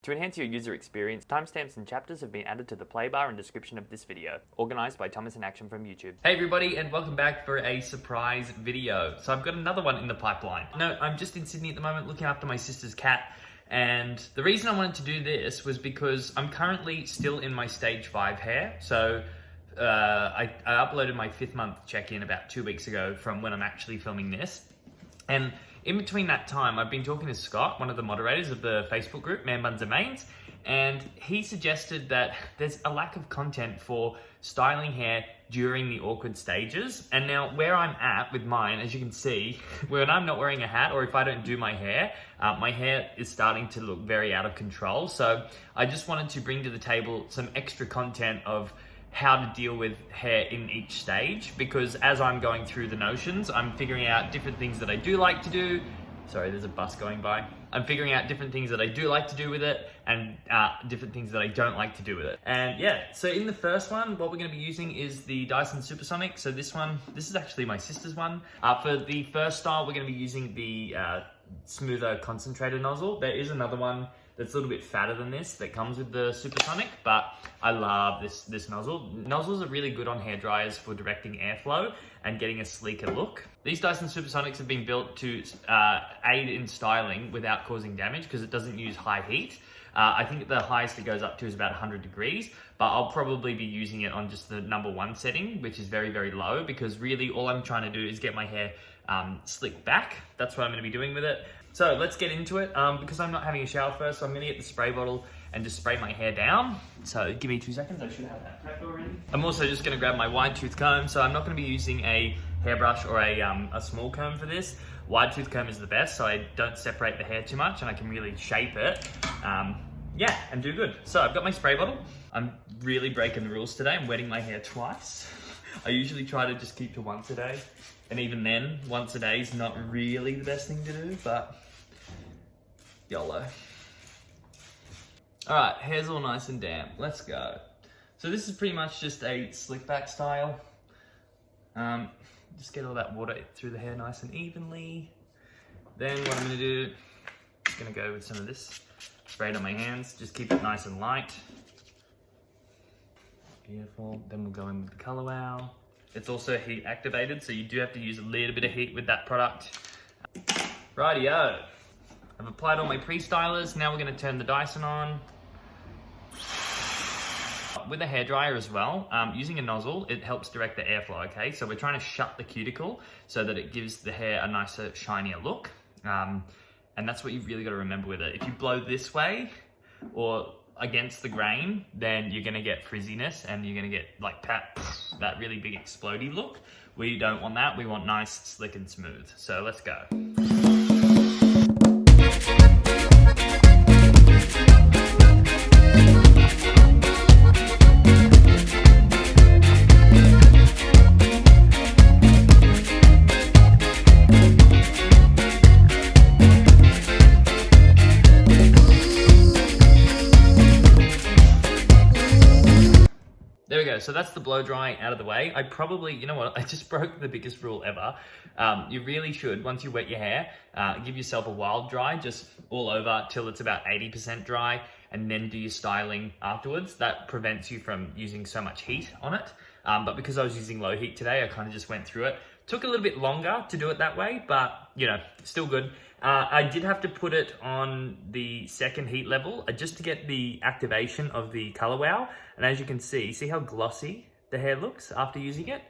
To enhance your user experience, timestamps and chapters have been added to the play bar and description of this video, organised by Thomas in Action from YouTube. Hey everybody, and welcome back for a surprise video. So I've got another one in the pipeline. No, I'm just in Sydney at the moment looking after my sister's cat, and the reason I wanted to do this was because I'm currently still in my stage 5 hair. So I uploaded my 5th month check-in about 2 weeks ago from when I'm actually filming this. And in between that time, I've been talking to Scott, one of the moderators of the Facebook group, Man Buns and Mains, and he suggested that there's a lack of content for styling hair during the awkward stages. And now where I'm at with mine, as you can see, when I'm not wearing a hat or if I don't do my hair is starting to look very out of control. So I just wanted to bring to the table some extra content of how to deal with hair in each stage, because as I'm going through the notions, I'm figuring out different things that I do like to do. Sorry, there's a bus going by. I'm figuring out different things that I do like to do with it and different things that I don't like to do with it. And yeah, so in the first one, what we're gonna be using is the Dyson Supersonic. So this is actually my sister's one. For the first style, we're gonna be using the smoother concentrated nozzle. There is another one that's a little bit fatter than this that comes with the Supersonic, but I love this nozzle. Nozzles are really good on hair dryers for directing airflow and getting a sleeker look. These Dyson Supersonics have been built to aid in styling without causing damage because it doesn't use high heat. I think the highest it goes up to is about 100 degrees, but I'll probably be using it on just the number 1 setting, which is very, very low, because really all I'm trying to do is get my hair slicked back. That's what I'm gonna be doing with it. So let's get into it. Because I'm not having a shower first, so I'm gonna get the spray bottle and just spray my hair down. So give me 2 seconds, I should have that prepped already. I'm also just gonna grab my wide tooth comb. So I'm not gonna be using a hairbrush or a small comb for this. Wide tooth comb is the best, so I don't separate the hair too much and I can really shape it. Yeah, and do good. So I've got my spray bottle. I'm really breaking the rules today. I'm wetting my hair twice. I usually try to just keep to once a day. And even then, once a day is not really the best thing to do, but YOLO. All right, hair's all nice and damp. Let's go. So this is pretty much just a slick back style. Just get all that water through the hair nice and evenly. Then what I'm gonna do, just gonna go with some of this. Spray it on my hands, just keep it nice and light. Beautiful, then we'll go in with the Color Wow. It's also heat activated, so you do have to use a little bit of heat with that product. Rightio. I've applied all my pre-stylers. Now we're gonna turn the Dyson on. With a hairdryer as well, using a nozzle, it helps direct the airflow, okay? So we're trying to shut the cuticle so that it gives the hair a nicer, shinier look. And that's what you've really gotta remember with it. If you blow this way or against the grain, then you're gonna get frizziness and you're gonna get like that really big explodey look. We don't want that, we want nice, slick and smooth. So let's go. There we go, so that's the blow drying out of the way. I probably, you know what, I just broke the biggest rule ever. You really should, once you wet your hair, give yourself a wild dry, just all over till it's about 80% dry, and then do your styling afterwards. That prevents you from using so much heat on it. But because I was using low heat today, I kind of just went through it. Took a little bit longer to do it that way, but you know, still good. I did have to put it on the 2nd heat level just to get the activation of the Color Wow. And as you can see how glossy the hair looks after using it?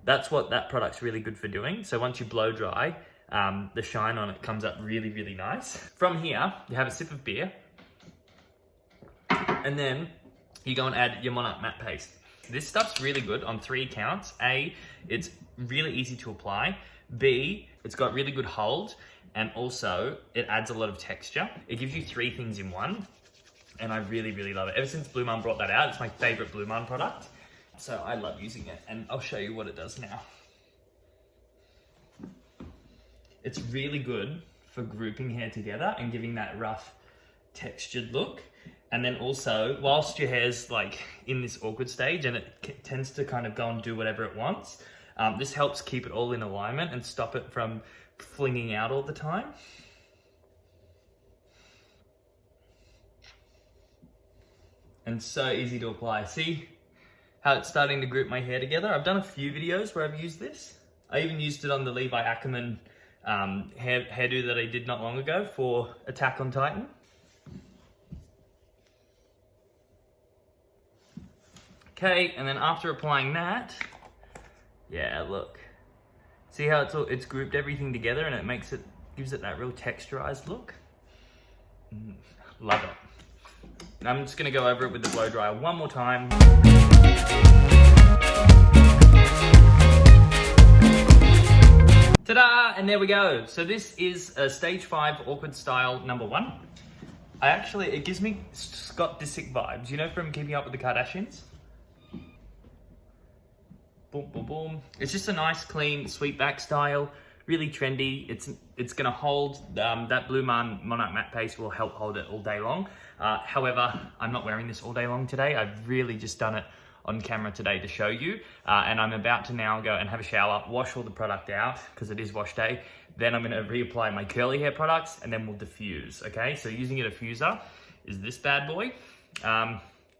That's what that product's really good for doing. So once you blow dry, the shine on it comes up really, really nice. From here, you have a sip of beer. And then you go and add your Monarch matte paste. This stuff's really good on 3 counts. A, it's really easy to apply. B, it's got really good hold. And also, it adds a lot of texture. It gives you 3 things in one. And I really, really love it. Ever since Blue Mum brought that out, it's my favorite Blue Mum product. So I love using it. And I'll show you what it does now. It's really good for grouping hair together and giving that rough textured look. And then also, whilst your hair's like in this awkward stage and it tends to kind of go and do whatever it wants, this helps keep it all in alignment and stop it from flinging out all the time. and so easy to apply. See how it's starting to group my hair together? I've done a few videos where I've used this. I even used it on the Levi Ackerman hairdo that I did not long ago for Attack on Titan. Okay, and then after applying that, yeah, look. See how it's grouped everything together and gives it that real texturized look? Love it. I'm just gonna go over it with the blow dryer one more time. Ta-da! And there we go. So this is a stage 5 awkward style number 1. It gives me Scott Disick vibes, you know, from Keeping Up with the Kardashians? Boom, boom, boom. It's just a nice, clean, sweep back style, really trendy. It's gonna hold, that Blue Monarch matte paste will help hold it all day long. However, I'm not wearing this all day long today. I've really just done it on camera today to show you. And I'm about to now go and have a shower, wash all the product out, because it is wash day. Then I'm gonna reapply my curly hair products, and then we'll diffuse, okay? So using a diffuser is this bad boy.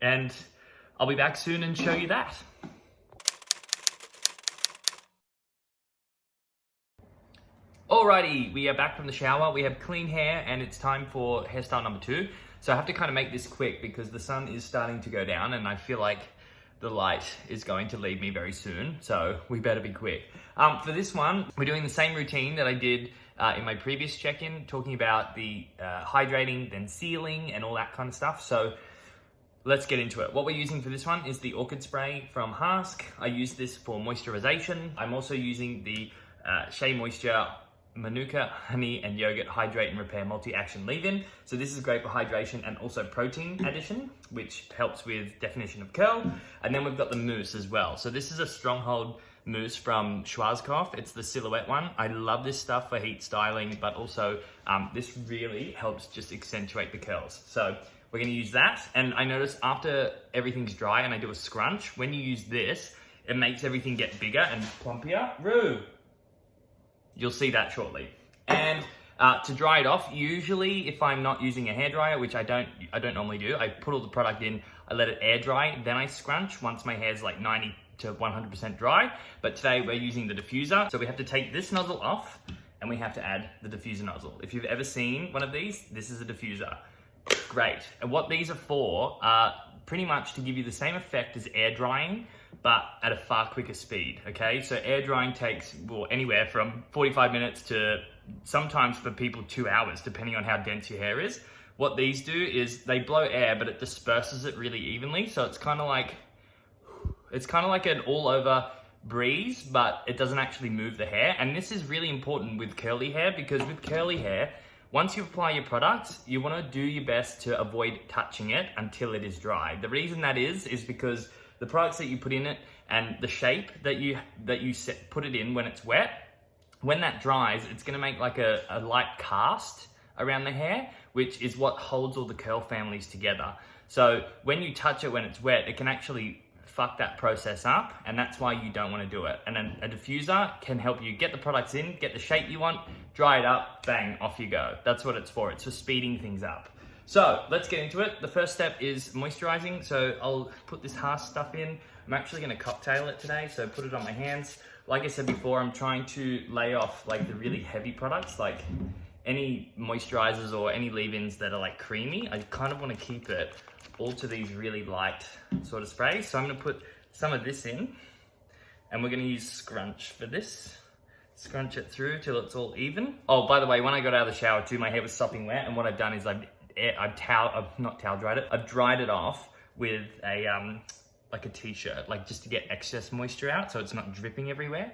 And I'll be back soon and show you that. Alrighty, we are back from the shower. We have clean hair and it's time for hairstyle number 2. So I have to kind of make this quick because the sun is starting to go down and I feel like the light is going to leave me very soon. So we better be quick. For this one, we're doing the same routine that I did in my previous check-in, talking about the hydrating, then sealing and all that kind of stuff. So let's get into it. What we're using for this one is the Orchid Spray from Hask. I use this for moisturization. I'm also using the Shea Moisture Manuka Honey and Yogurt Hydrate and Repair Multi-Action Leave-In. So this is great for hydration and also protein addition, which helps with definition of curl. And then we've got the mousse as well. So this is a Stronghold mousse from Schwarzkopf. It's the silhouette one. I love this stuff for heat styling, but also this really helps just accentuate the curls. So we're gonna use that. And I notice after everything's dry and I do a scrunch, when you use this, it makes everything get bigger and plumpier. Roo! You'll see that shortly. And to dry it off, usually if I'm not using a hairdryer, which I don't normally do, I put all the product in, I let it air dry, then I scrunch once my hair's like 90 to 100% dry. But today we're using the diffuser. So we have to take this nozzle off and we have to add the diffuser nozzle. If you've ever seen one of these, this is a diffuser. Great. And what these are for are pretty much to give you the same effect as air drying, but at a far quicker speed, okay? So air drying takes, well, anywhere from 45 minutes to sometimes for people 2 hours, depending on how dense your hair is. What these do is they blow air, but it disperses it really evenly. So it's kind of like an all over breeze, but it doesn't actually move the hair. And this is really important with curly hair, because with curly hair, once you apply your product, you want to do your best to avoid touching it until it is dry. The reason that is because the products that you put in it and the shape that you put it in when it's wet, when that dries, it's gonna make like a light cast around the hair, which is what holds all the curl families together. So when you touch it when it's wet, it can actually fuck that process up, and that's why you don't want to do it. And then a diffuser can help you get the products in, get the shape you want, dry it up, bang, off you go. That's what it's for. It's for speeding things up. So let's get into it. The first step is moisturizing. So I'll put this Hask stuff in. I'm actually gonna cocktail it today, so put it on my hands. Like I said before, I'm trying to lay off like the really heavy products, like any moisturizers or any leave-ins that are like creamy. I kind of wanna keep it all to these really light sort of sprays. So I'm gonna put some of this in, and we're gonna use scrunch for this. Scrunch it through till it's all even. Oh, by the way, when I got out of the shower too, my hair was sopping wet, and what I've done is I've dried it off with a like a t-shirt, like just to get excess moisture out so it's not dripping everywhere.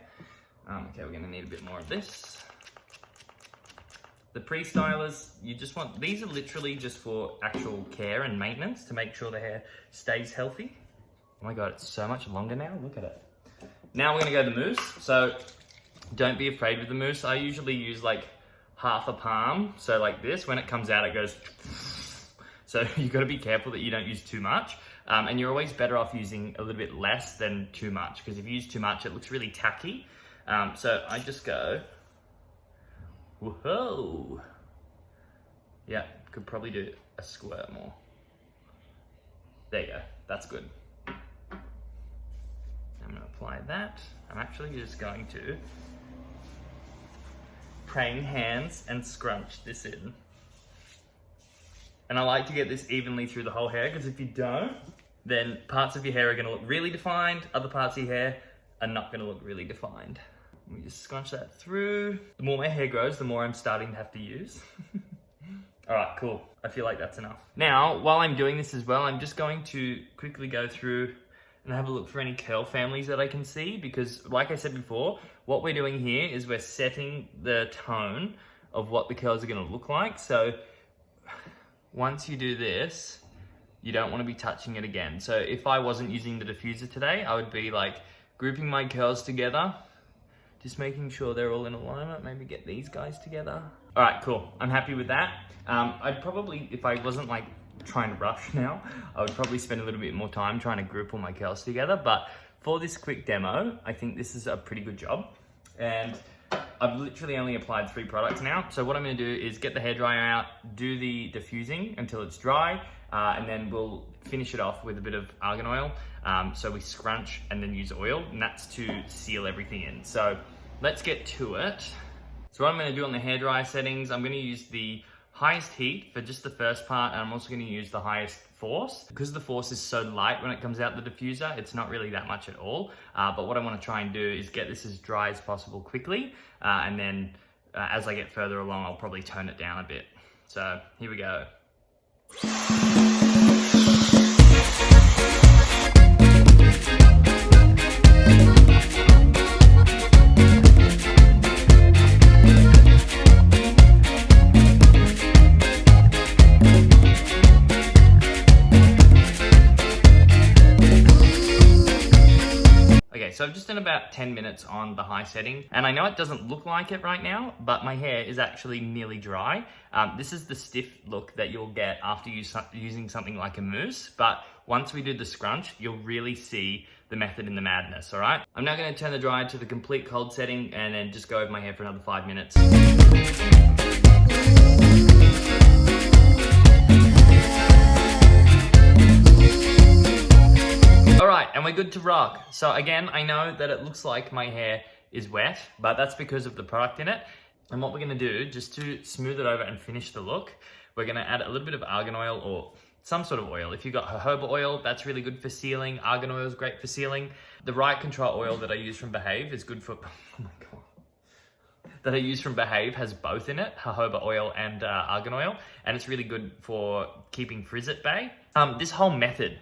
Okay, we're gonna need a bit more of this. The pre-stylers, you just want, these are literally just for actual care and maintenance to make sure the hair stays healthy. Oh my God, it's so much longer now, look at it. Now we're gonna go to the mousse. So don't be afraid with the mousse. I usually use like half a palm, so like this. When it comes out, it goes. So you got to be careful that you don't use too much, and you're always better off using a little bit less than too much, because if you use too much, it looks really tacky. So I just go, whoa. Yeah, could probably do a squirt more. There you go, that's good. I'm gonna apply that. I'm actually just going to praying hands and scrunch this in. And I like to get this evenly through the whole hair, because if you don't, then parts of your hair are gonna look really defined, other parts of your hair are not gonna look really defined. Let me just scrunch that through. The more my hair grows, the more I'm starting to have to use. All right, cool. I feel like that's enough. Now, while I'm doing this as well, I'm just going to quickly go through and have a look for any curl families that I can see, because like I said before, what we're doing here is we're setting the tone of what the curls are gonna look like. So once you do this, you don't want to be touching it again. So if I wasn't using the diffuser today, I would be like grouping my curls together, just making sure they're all in alignment. Maybe get these guys together. All right, cool. I'm happy with that. I'd probably, if I wasn't like trying to rush now, I would probably spend a little bit more time trying to group all my curls together. But for this quick demo, I think this is a pretty good job. And I've literally only applied 3 products now. So what I'm gonna do is get the hairdryer out, do the diffusing until it's dry, and then we'll finish it off with a bit of argan oil. So we scrunch and then use oil, and that's to seal everything in. So let's get to it. So what I'm gonna do on the hairdryer settings, I'm gonna use the highest heat for just the first part, and I'm also gonna use the highest force. Because the force is so light when it comes out the diffuser, it's not really that much at all. But what I wanna try and do is get this as dry as possible quickly, and then as I get further along, I'll probably tone it down a bit. So here we go. So I've just done about 10 minutes on the high setting, and I know it doesn't look like it right now, but my hair is actually nearly dry. This is the stiff look that you'll get after using something like a mousse, but once we do the scrunch, you'll really see the method in the madness, all right? I'm now gonna turn the dryer to the complete cold setting and then just go over my hair for another 5 minutes. All right, and we're good to rock. So again, I know that it looks like my hair is wet, but that's because of the product in it. And what we're gonna do, just to smooth it over and finish the look, we're gonna add a little bit of argan oil or some sort of oil. If you've got jojoba oil, that's really good for sealing. Argan oil is great for sealing. The right control oil that I use from Behave is good for, oh my God. That I use from Behave has both in it, jojoba oil and argan oil, and it's really good for keeping frizz at bay. This whole method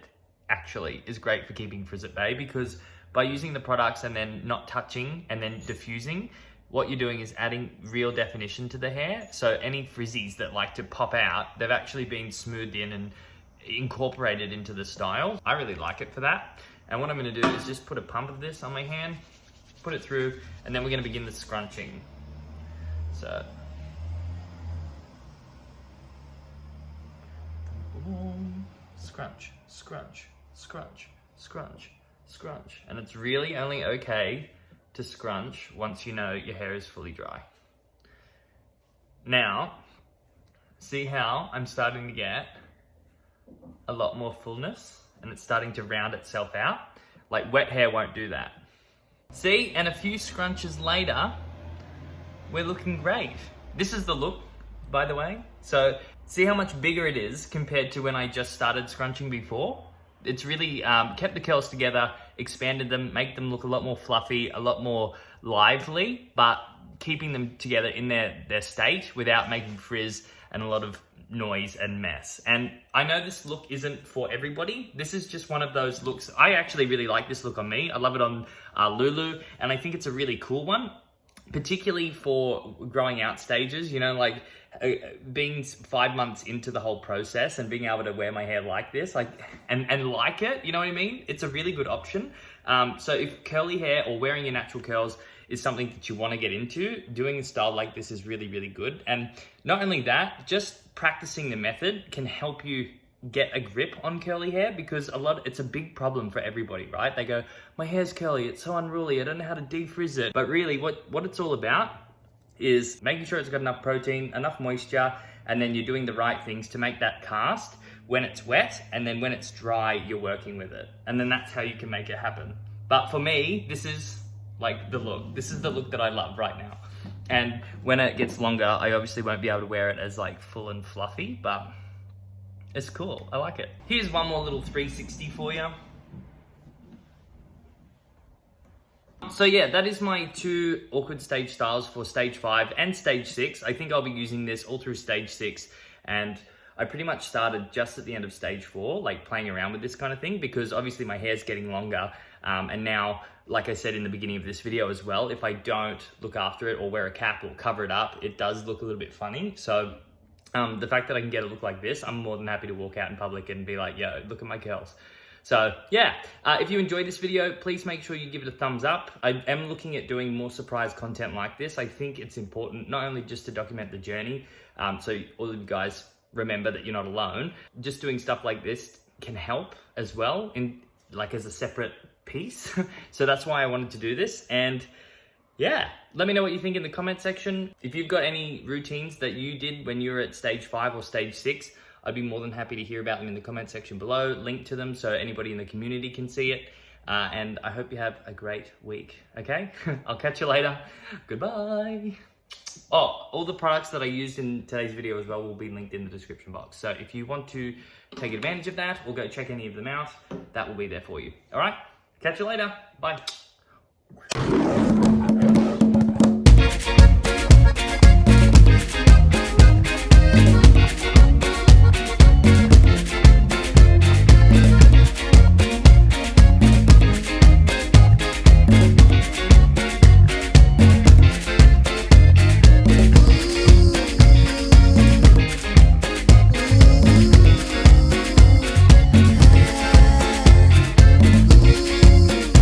actually is great for keeping frizz at bay, because by using the products and then not touching and then diffusing, what you're doing is adding real definition to the hair. So any frizzies that like to pop out, they've actually been smoothed in and incorporated into the style. I really like it for that. And what I'm gonna do is just put a pump of this on my hand, put it through, and then we're gonna begin the scrunching. So, scrunch, scrunch, scrunch, scrunch, scrunch. And it's really only okay to scrunch once you know your hair is fully dry. Now, see how I'm starting to get a lot more fullness and it's starting to round itself out? Like wet hair won't do that. See, and a few scrunches later, we're looking great. This is the look, by the way. So see how much bigger it is compared to when I just started scrunching before? It's really kept the curls together, expanded them, make them look a lot more fluffy, a lot more lively, but keeping them together in their state without making frizz and a lot of noise and mess. And I know this look isn't for everybody. This is just one of those looks. I actually really like this look on me. I love it on Lulu, and I think it's a really cool one, particularly for growing out stages, you know, like being 5 months into the whole process and being able to wear my hair like this, like, and like it, you know what I mean? It's a really good option. So if curly hair or wearing your natural curls is something that you want to get into, doing a style like this is really, really good. And not only that, just practicing the method can help you get a grip on curly hair, because it's a big problem for everybody, right? They go, my hair's curly, it's so unruly, I don't know how to defrizz it. But really what it's all about is making sure it's got enough protein, enough moisture, and then you're doing the right things to make that cast, when it's wet, and then when it's dry, you're working with it. And then that's how you can make it happen. But for me, this is like the look. This is the look that I love right now. And when it gets longer, I obviously won't be able to wear it as like full and fluffy, but it's cool. I like it. Here's one more little 360 for you. So yeah, that is my 2 awkward stage styles for stage 5 and stage 6. I think I'll be using this all through stage 6, and I pretty much started just at the end of stage 4, like playing around with this kind of thing, because obviously my hair's getting longer, and now, like I said in the beginning of this video as well, if I don't look after it or wear a cap or cover it up, it does look a little bit funny. So the fact that I can get it look like this, I'm more than happy to walk out in public and be like, yo, look at my curls. So yeah, if you enjoyed this video, please make sure you give it a thumbs up. I am looking at doing more surprise content like this. I think it's important not only just to document the journey, so all of you guys remember that you're not alone. Just doing stuff like this can help as well, in like as a separate piece. So that's why I wanted to do this. And yeah, let me know what you think in the comment section. If you've got any routines that you did when you were at stage 5 or stage 6, I'd be more than happy to hear about them in the comment section below. Link to them so anybody in the community can see it. And I hope you have a great week, okay? I'll catch you later. Goodbye. Oh, all the products that I used in today's video as well will be linked in the description box. So if you want to take advantage of that or go check any of them out, that will be there for you. All right, catch you later. Bye.